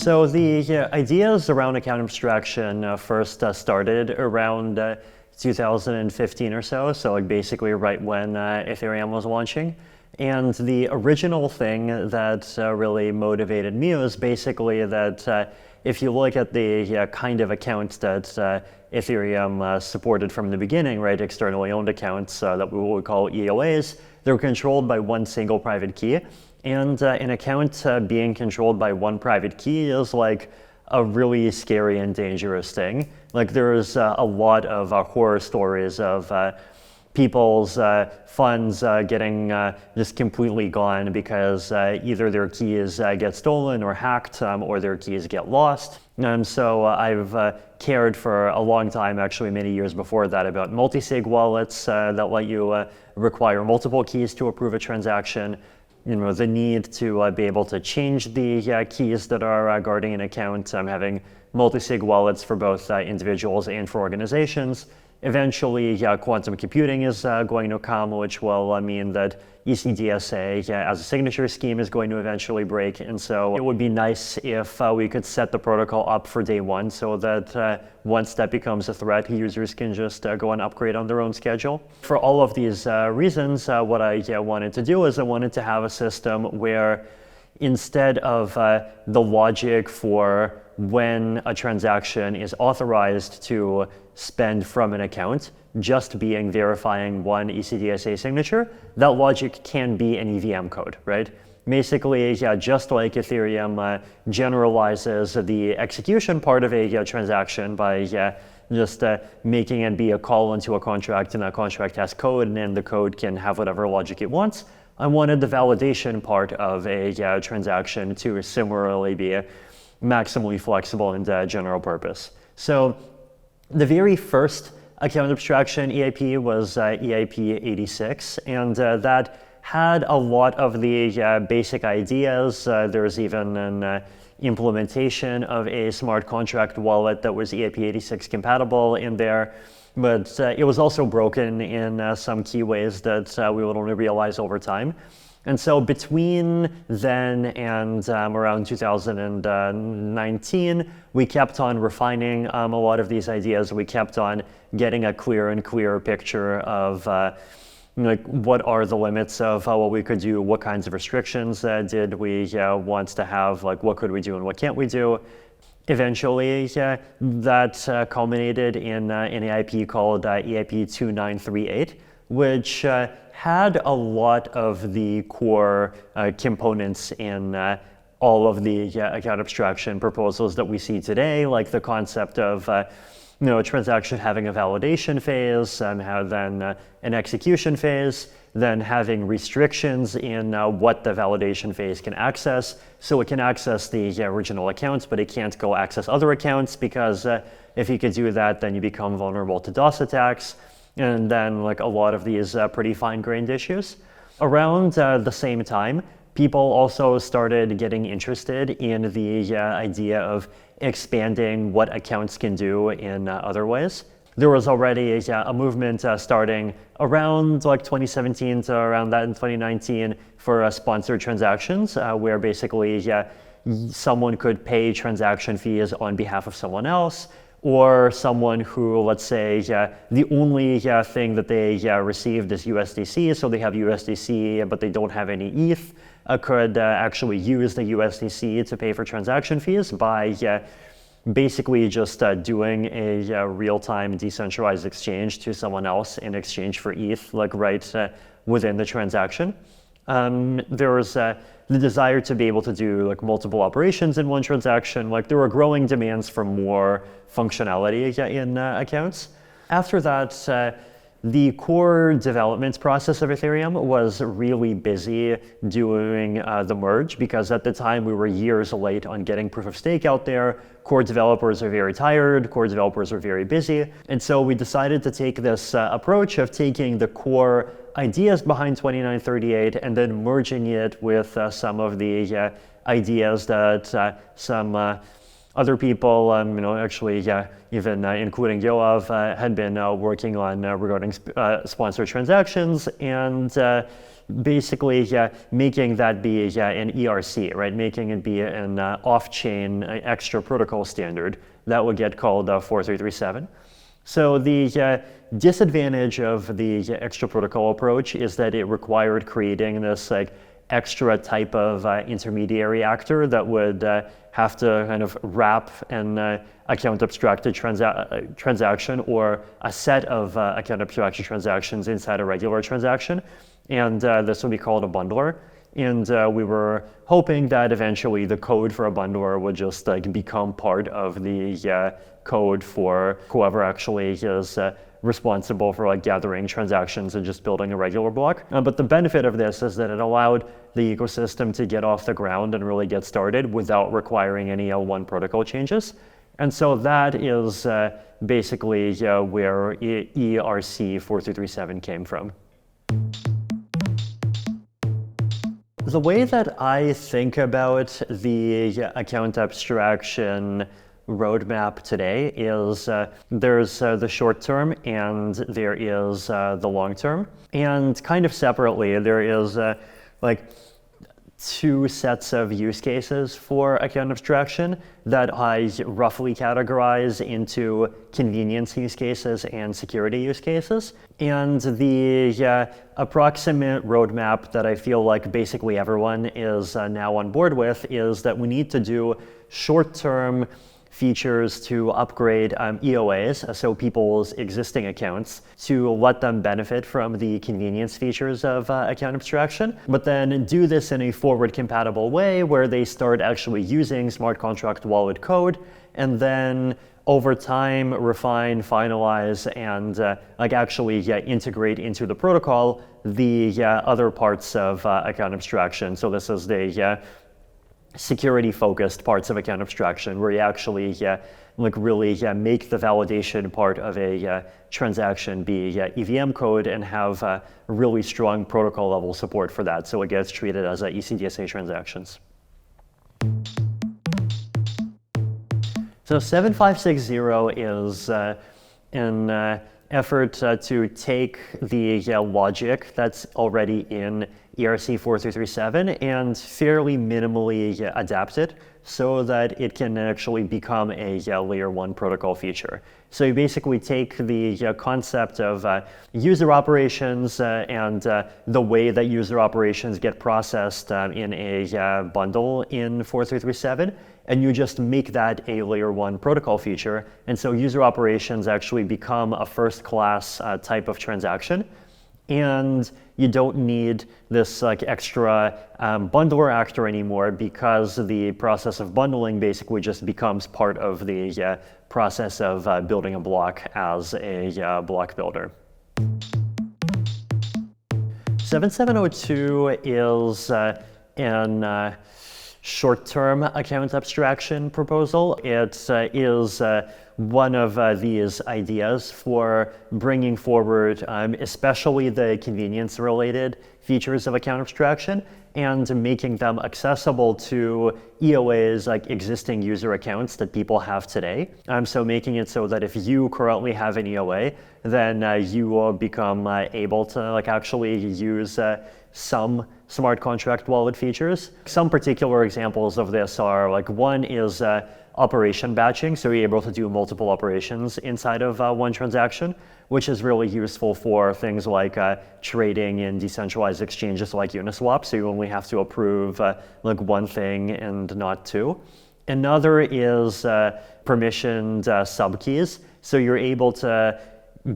So the ideas around account abstraction first started around 2015 or so, like basically right when Ethereum was launching. And the original thing that really motivated me was basically that if you look at the kind of accounts that Ethereum supported from the beginning, right, externally owned accounts that we would call EOAs, they're controlled by one single private key. And an account being controlled by one private key is like a really scary and dangerous thing. Like there's a lot of horror stories of people's funds getting just completely gone because either their keys get stolen or hacked or their keys get lost. And so I've cared for a long time, actually many years before that, about multi-sig wallets that let you require multiple keys to approve a transaction. You know, the need to be able to change the keys that are guarding an account, having multi-sig wallets for both individuals and for organizations. Eventually, quantum computing is going to come, which will mean that ECDSA as a signature scheme is going to eventually break. And so it would be nice if we could set the protocol up for day one so that once that becomes a threat, users can just go and upgrade on their own schedule. For all of these reasons, what I wanted to do is I wanted to have a system where instead of the logic for when a transaction is authorized to spend from an account just being verifying one ECDSA signature, that logic can be an EVM code, right? Basically, just like Ethereum generalizes the execution part of a transaction by just making it be a call into a contract, and that contract has code, and then the code can have whatever logic it wants. I wanted the validation part of a transaction to similarly be maximally flexible and general purpose. So the very first account abstraction EIP was EIP 86, and that had a lot of the basic ideas. There's even an implementation of a smart contract wallet that was EIP 86 compatible in there, but it was also broken in some key ways that we would only realize over time. And so between then and around 2019, we kept on refining a lot of these ideas. We kept on getting a clearer and clearer picture of like what are the limits of what we could do, what kinds of restrictions did we want to have, like what could we do and what can't we do. Eventually, that culminated in an EIP called EIP 2938, which had a lot of the core components in all of the account abstraction proposals that we see today, like the concept of a transaction having a validation phase, how then an execution phase, then having restrictions in what the validation phase can access. So it can access the original accounts, but it can't go access other accounts, because if you could do that, then you become vulnerable to DOS attacks. And then like a lot of these pretty fine-grained issues. Around the same time, people also started getting interested in the idea of expanding what accounts can do in other ways. There was already a movement starting around like 2017 to around that in 2019 for sponsored transactions, where basically someone could pay transaction fees on behalf of someone else, or someone who, let's say, the only thing that they received is USDC, so they have USDC, but they don't have any ETH, could actually use the USDC to pay for transaction fees by basically just doing a real-time decentralized exchange to someone else in exchange for ETH, like right within the transaction. There was the desire to be able to do like multiple operations in one transaction. Like there were growing demands for more functionality in accounts. After that, the core development process of Ethereum was really busy doing the merge, because at the time we were years late on getting proof of stake out there. Core developers are very tired, core developers are very busy. And so we decided to take this approach of taking the core ideas behind 2938 and then merging it with some of the ideas that some other people, actually, even including Yoav, had been working on regarding sponsored transactions. And basically making that be an ERC, right? Making it be an off-chain extra protocol standard that would get called 4337. So the disadvantage of the extra protocol approach is that it required creating this like extra type of intermediary actor that would have to kind of wrap an account abstracted transaction or a set of account abstraction transactions inside a regular transaction. And this would be called a bundler. And we were hoping that eventually the code for a bundler would just like become part of the code for whoever actually is responsible for like gathering transactions and just building a regular block. But the benefit of this is that it allowed the ecosystem to get off the ground and really get started without requiring any L1 protocol changes. And so that is basically where ERC 4337 came from. The way that I think about the account abstraction roadmap today is there's the short term and there is the long term. And kind of separately, there is like two sets of use cases for account abstraction that I roughly categorize into convenience use cases and security use cases. And the approximate roadmap that I feel like basically everyone is now on board with is that we need to do short-term features to upgrade EOAs, so people's existing accounts, to let them benefit from the convenience features of account abstraction, but then do this in a forward compatible way where they start actually using smart contract wallet code, and then over time refine, finalize, and like actually integrate into the protocol the other parts of account abstraction. So this is the security-focused parts of account abstraction, where you actually like really make the validation part of a transaction be EVM code and have really strong protocol level support for that, so it gets treated as ECDSA transactions. So 7560 is an effort to take the logic that's already in ERC 4337 and fairly minimally adapt it so that it can actually become a layer 1 protocol feature. So you basically take the concept of user operations and the way that user operations get processed in a bundle in 4337, and you just make that a layer 1 protocol feature. And so user operations actually become a first-class type of transaction. And you don't need this like extra bundler actor anymore, because the process of bundling basically just becomes part of the process of building a block as a block builder. 7702 is an short-term account abstraction proposal. It is one of these ideas for bringing forward especially the convenience-related features of account abstraction and making them accessible to EOAs, like existing user accounts that people have today. So making it so that if you currently have an EOA, then you will become able to like actually use some smart contract wallet features. Some particular examples of this are like, one is operation batching, so you're able to do multiple operations inside of one transaction, which is really useful for things like trading in decentralized exchanges like Uniswap, so you only have to approve like one thing and not two. Another is permissioned subkeys, so you're able to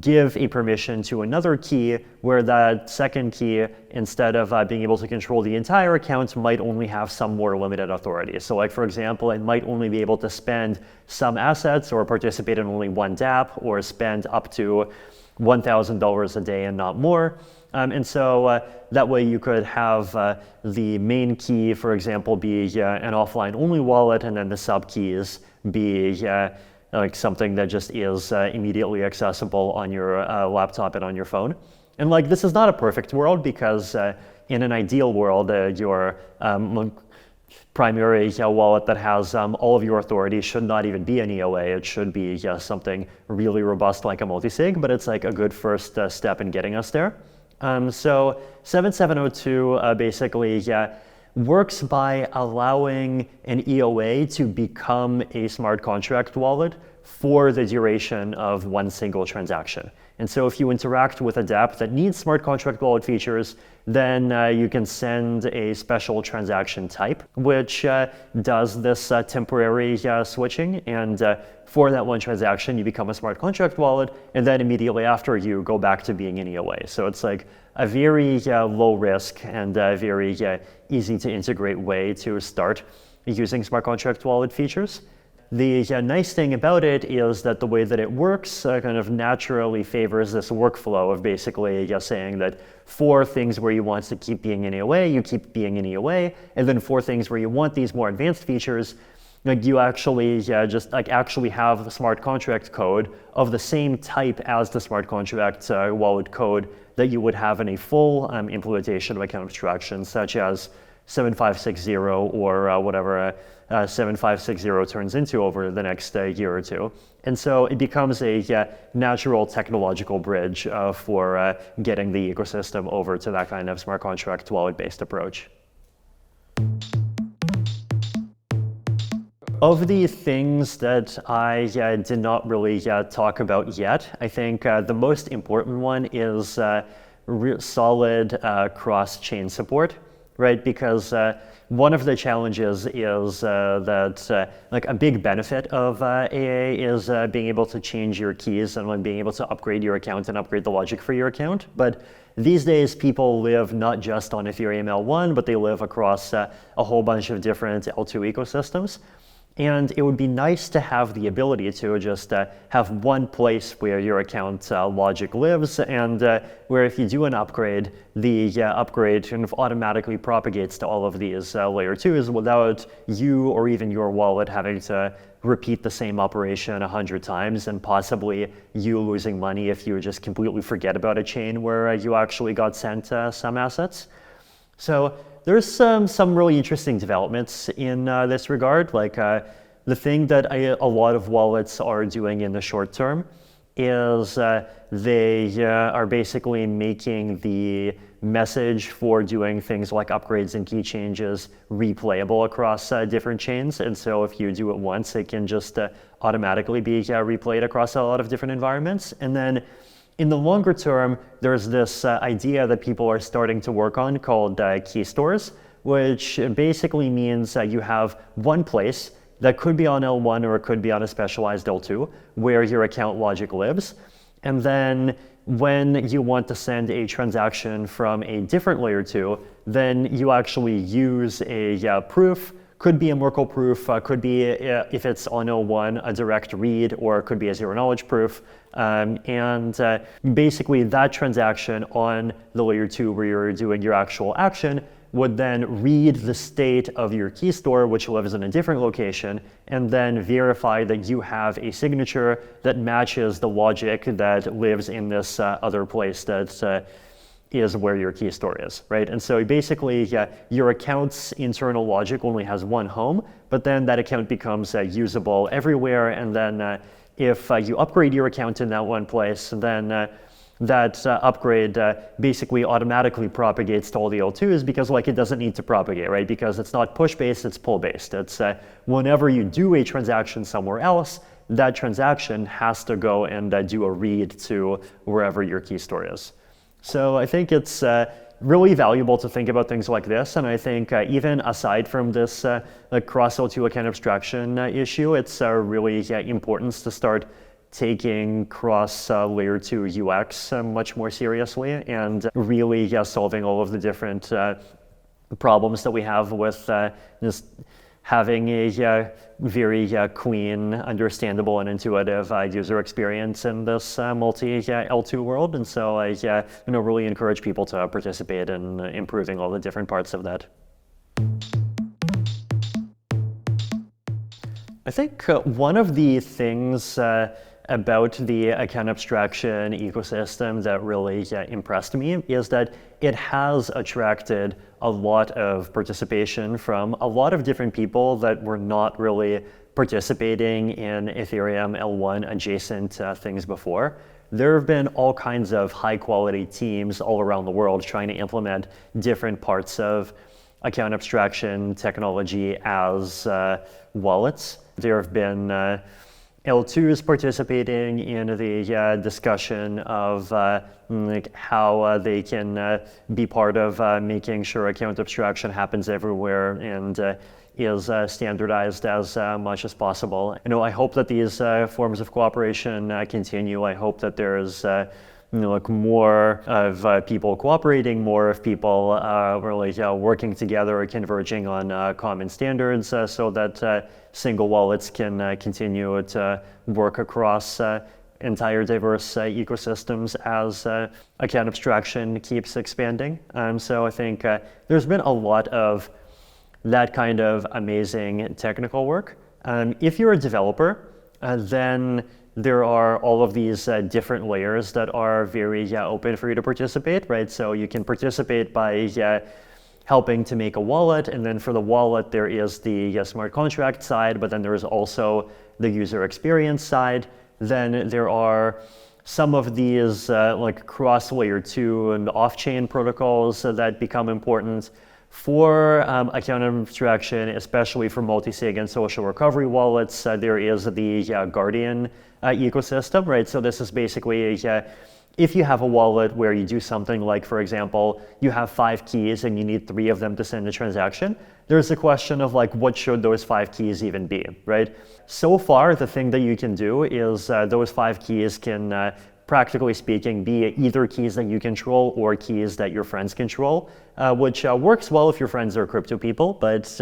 give a permission to another key where that second key, instead of being able to control the entire account, might only have some more limited authority. So like, for example, it might only be able to spend some assets or participate in only one dApp or spend up to $1,000 a day and not more. And so that way you could have the main key, for example, be an offline only wallet, and then the subkeys be like something that just is immediately accessible on your laptop and on your phone. And like, this is not a perfect world, because in an ideal world, your primary wallet that has all of your authority should not even be an EOA. It should be something really robust like a multisig, but it's like a good first step in getting us there. So 7702 basically works by allowing an EOA to become a smart contract wallet for the duration of one single transaction. And so if you interact with a dApp that needs smart contract wallet features, then you can send a special transaction type, which does this temporary switching. And for that one transaction, you become a smart contract wallet. And then immediately after, you go back to being an EOA. So it's like a very low risk and very easy to integrate way to start using smart contract wallet features. The nice thing about it is that the way that it works kind of naturally favors this workflow of basically saying that for things where you want to keep being an EOA, you keep being an EOA, and then for things where you want these more advanced features, like you actually just like actually have the smart contract code of the same type as the smart contract wallet code that you would have in a full implementation of account abstraction, such as 7560 or whatever 7560 turns into over the next year or two. And so it becomes a natural technological bridge for getting the ecosystem over to that kind of smart contract wallet-based approach. Of the things that I did not really talk about yet, I think the most important one is solid cross-chain support, right? Because one of the challenges is that like a big benefit of AA is being able to change your keys and being able to upgrade your account and upgrade the logic for your account. But these days, people live not just on Ethereum L1, but they live across a whole bunch of different L2 ecosystems. And it would be nice to have the ability to just have one place where your account logic lives, and where if you do an upgrade, the upgrade kind of automatically propagates to all of these layer 2s without you or even your wallet having to repeat the same operation 100 times, and possibly you losing money if you just completely forget about a chain where you actually got sent some assets. So there's some really interesting developments in this regard. Like the thing that a lot of wallets are doing in the short term is they are basically making the message for doing things like upgrades and key changes replayable across different chains. And so if you do it once, it can just automatically be replayed across a lot of different environments. And then in the longer term, there's this idea that people are starting to work on called key stores, which basically means you have one place that could be on L1 or it could be on a specialized L2 where your account logic lives. And then when you want to send a transaction from a different layer 2, then you actually use a proof. Could be a Merkle proof, could be, if it's on L1, a direct read, or it could be a zero knowledge proof. And basically that transaction on the layer 2 where you're doing your actual action would then read the state of your key store, which lives in a different location, and then verify that you have a signature that matches the logic that lives in this other place that is where your key store is, right? And so basically, your account's internal logic only has one home, but then that account becomes usable everywhere. And then if you upgrade your account in that one place, then that upgrade basically automatically propagates to all the L2s because like it doesn't need to propagate, right? Because it's not push-based, it's pull-based. It's whenever you do a transaction somewhere else, that transaction has to go and do a read to wherever your key store is. So I think it's really valuable to think about things like this. And I think even aside from this cross L2 account abstraction issue, it's really important to start taking cross layer 2 UX much more seriously and really solving all of the different problems that we have with just having a very clean, understandable, and intuitive user experience in this multi-L2 world. And so I really encourage people to participate in improving all the different parts of that. I think one of the things about the account abstraction ecosystem that really impressed me is that it has attracted a lot of participation from a lot of different people that were not really participating in Ethereum L1 adjacent things before. There have been all kinds of high quality teams all around the world trying to implement different parts of account abstraction technology as wallets. There have been L2s participating in the discussion of like how they can be part of making sure account abstraction happens everywhere and is standardized as much as possible. I hope that these forms of cooperation continue. I hope that there's like more of people cooperating, more of people really working together, converging on common standards so that single wallets can continue to work across entire diverse ecosystems as account abstraction keeps expanding. So I think there's been a lot of that kind of amazing technical work. If you're a developer, then there are all of these different layers that are very open for you to participate, right? So you can participate by helping to make a wallet, and then for the wallet there is the smart contract side, but then there is also the user experience side. Then there are some of these like cross layer 2 and off-chain protocols that become important for account abstraction, especially for multi-sig and social recovery wallets. There is the Guardian ecosystem, right? So this is basically if you have a wallet where you do something like, for example, you have 5 keys and you need 3 of them to send a transaction, there's a question of like, what should those 5 keys even be, right? So far, the thing that you can do is those 5 keys can practically speaking, be either keys that you control or keys that your friends control, which works well if your friends are crypto people, but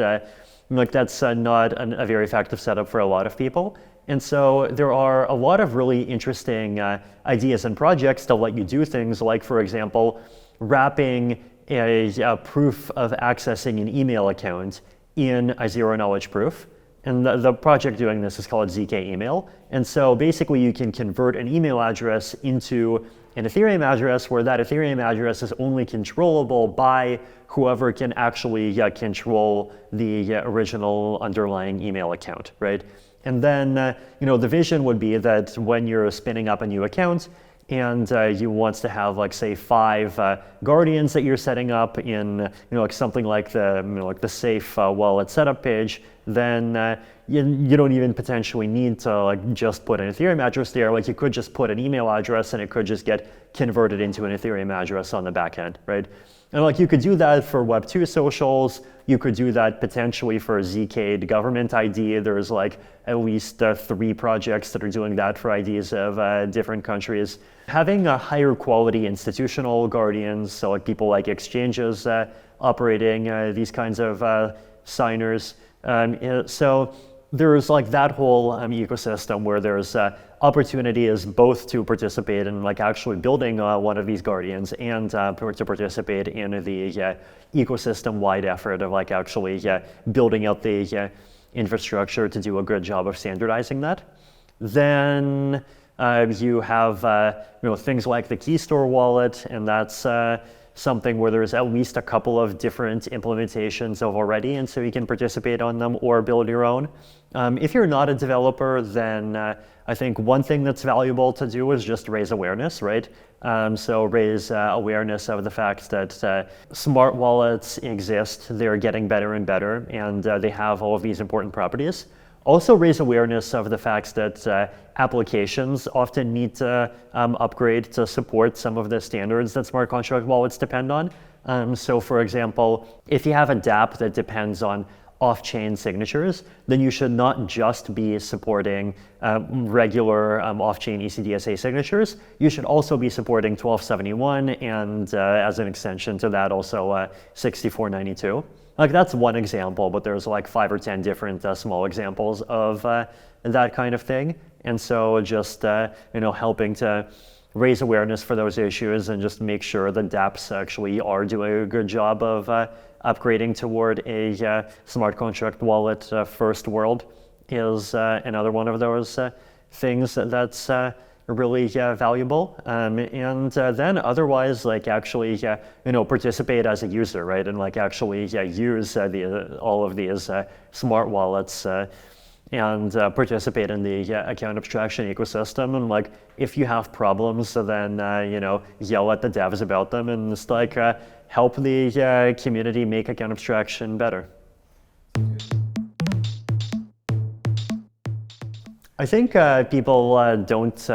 like that's not a very effective setup for a lot of people. And so there are a lot of really interesting ideas and projects that let you do things like, for example, wrapping a proof of accessing an email account in a zero-knowledge proof. And the project doing this is called ZK Email. And so basically you can convert an email address into an Ethereum address where that Ethereum address is only controllable by whoever can actually control the original underlying email account, right? And then, the vision would be that when you're spinning up a new account and you want to have, like, say, 5 guardians that you're setting up in, like something like the safe wallet setup page, then you don't even potentially need to like just put an Ethereum address there. Like you could just put an email address and it could just get converted into an Ethereum address on the back end, right? And like you could do that for Web2 socials. You could do that potentially for ZK government ID. There's like at least 3 projects that are doing that for IDs of different countries. Having a higher quality institutional guardians, so like people like exchanges operating these kinds of signers. So there's like that whole ecosystem where there's opportunities both to participate in like actually building one of these guardians and to participate in the ecosystem-wide effort of like actually building out the infrastructure to do a good job of standardizing that. Then you have things like the Keystore wallet, and that's something where there's at least a couple of different implementations of already, and so you can participate on them or build your own. If you're not a developer, then I think one thing that's valuable to do is just raise awareness, right? So raise awareness of the fact that smart wallets exist, they're getting better and better, and they have all of these important properties. Also raise awareness of the fact that applications often need to upgrade to support some of the standards that smart contract wallets depend on. So for example, if you have a dApp that depends on off-chain signatures, then you should not just be supporting regular off-chain ECDSA signatures. You should also be supporting 1271 and as an extension to that also 6492. Like that's one example, but there's like 5 or 10 different small examples of that kind of thing. And so just helping to raise awareness for those issues and just make sure that dApps actually are doing a good job of upgrading toward a smart contract wallet first world is another one of those things that's really valuable. And then otherwise, like actually, participate as a user, right? And like actually use all of these smart wallets and participate in the account abstraction ecosystem. And like, if you have problems, so then yell at the devs about them and just like help the community make account abstraction better. I think people don't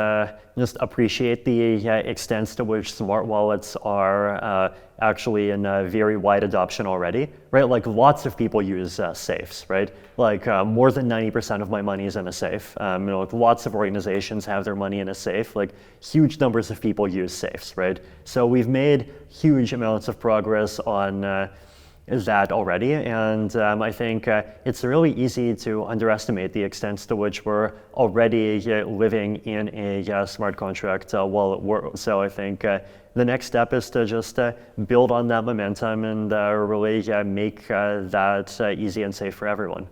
just appreciate the extent to which smart wallets are actually in very wide adoption already, right? Like lots of people use safes, right? Like more than 90% of my money is in a safe. Like lots of organizations have their money in a safe. Like huge numbers of people use safes, right? So we've made huge amounts of progress on that already, and I think it's really easy to underestimate the extent to which we're already living in a smart contract wallet world. So I think the next step is to just build on that momentum and really make that easy and safe for everyone.